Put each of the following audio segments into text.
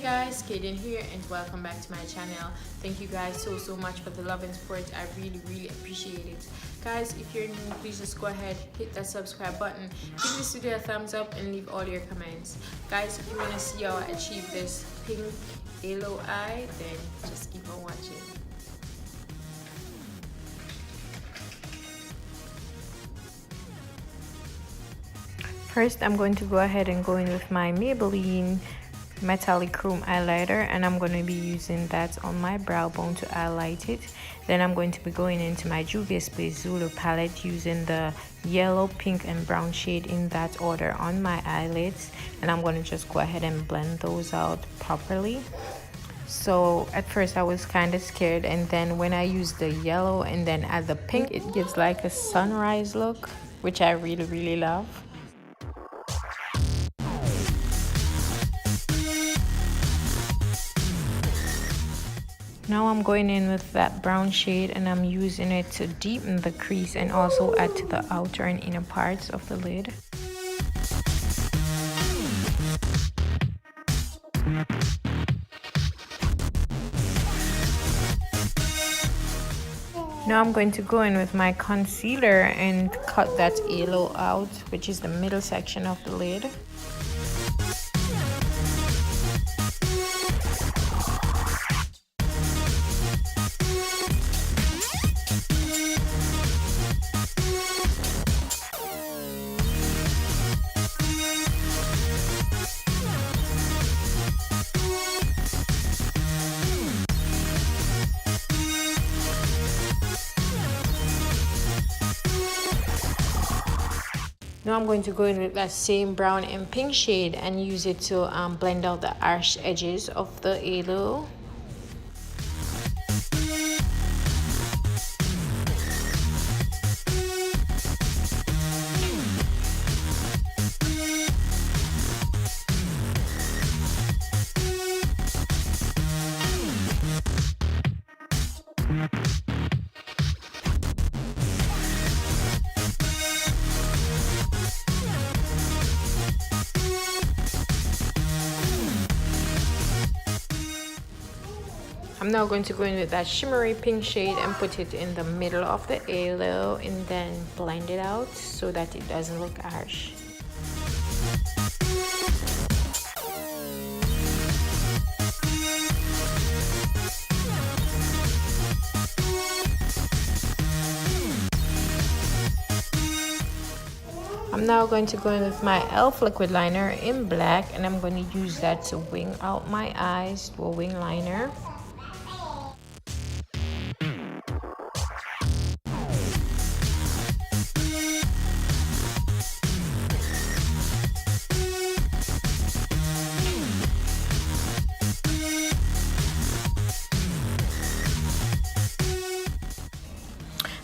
guys, Kaden here and welcome back to my channel. Thank you guys so much for the love and support. I really appreciate it. Guys, if you're new, please just go ahead, hit that subscribe button, give this video a thumbs up and leave all your comments. Guys, if you want to see how I achieve this pink halo eye, then just keep on watching. First, I'm going to go ahead and go in with my Maybelline metallic chrome highlighter, and I'm going to be using that on my brow bone to highlight it. Then I'm going to be going into my Juvias Zulu palette using the yellow, pink and brown shade in that order on my eyelids, and I'm going to just go ahead and blend those out properly. So at first I was kind of scared, and then when I use the yellow and then add the pink, it gives like a sunrise look, which I really love. Now I'm going in with that brown shade and I'm using it to deepen the crease and also add to the outer and inner parts of the lid. Now I'm going to go in with my concealer and cut that halo out, which is the middle section of the lid. Now I'm going to go in with that same brown and pink shade and use it to blend out the harsh edges of the halo. I'm now going to go in with that shimmery pink shade and put it in the middle of the halo and then blend it out so that it doesn't look harsh. I'm now going to go in with my e.l.f. liquid liner in black, and I'm going to use that to wing out my eyes, to a wing liner.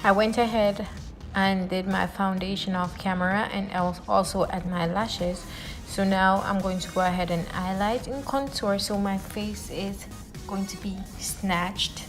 I went ahead and did my foundation off camera and also add my lashes. So now I'm going to go ahead and highlight and contour so my face is going to be snatched.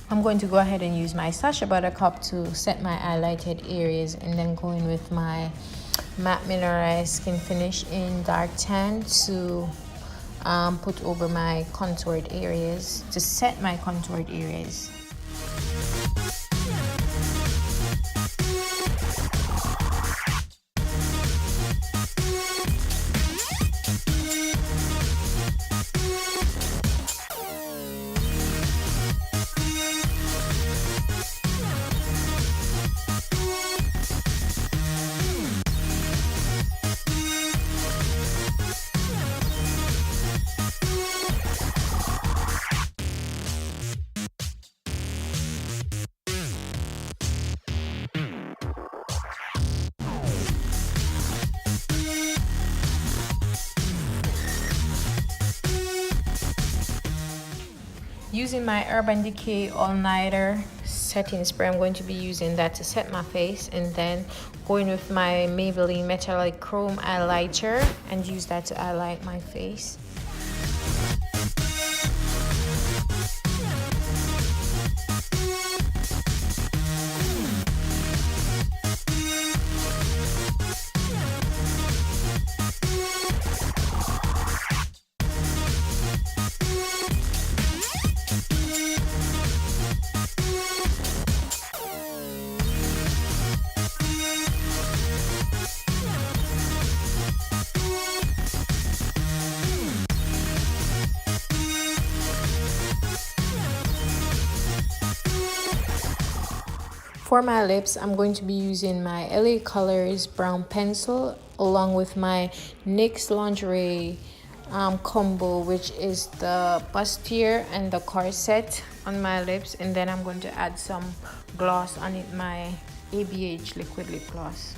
I'm going to go ahead and use my Sacha Buttercup to set my highlighted areas, and then go in with my matte Mineralized Skinfinish in dark tan to put over my contoured areas, to set my contoured areas. Using my Urban Decay All Nighter setting spray, I'm going to be using that to set my face, and then going with my Maybelline Metallic Chrome highlighter and use that to highlight my face. For my lips, I'm going to be using my LA Colors brown pencil along with my NYX Lingerie combo, which is the Bustier and the Corset on my lips, and then I'm going to add some gloss on it, my ABH liquid lip gloss.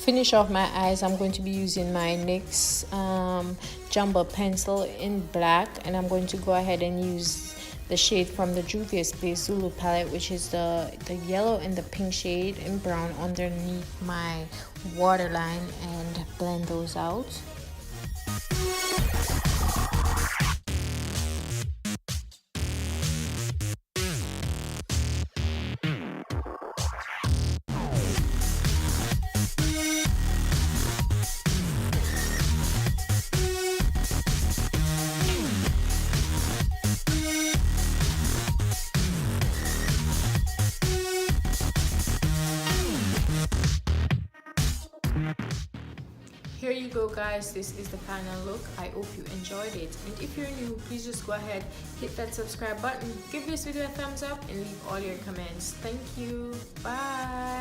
Finish off my eyes, I'm going to be using my NYX jumbo pencil in black, and I'm going to go ahead and use the shade from the Juvias base Zulu palette, which is the yellow and the pink shade in brown underneath my waterline, and blend those out. Here you go, guys. This is the final look. I hope you enjoyed it, and if you're new, please just go ahead, hit that subscribe button, give this video a thumbs up, and leave all your comments. Thank you. Bye.